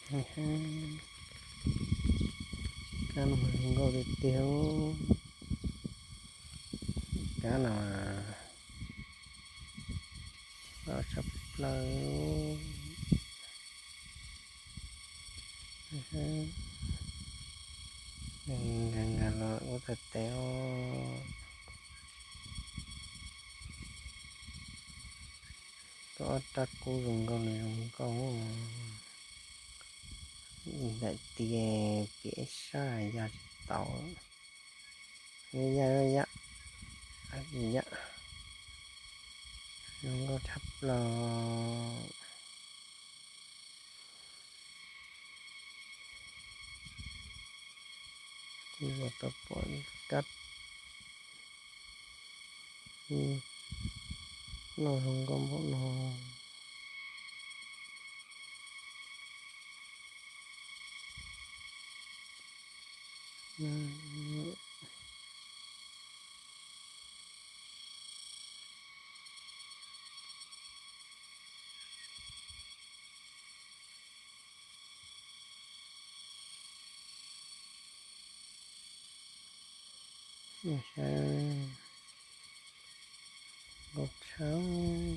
Kan go đi tiêu cá nào vào sắp lời ngàn lo có thể téo có tắt cú dùng con này không có đại tiền phía sai ra tàu như vậy nó có thấp là thì một tập bọn cắt nó không có một nó sẽ gột sáng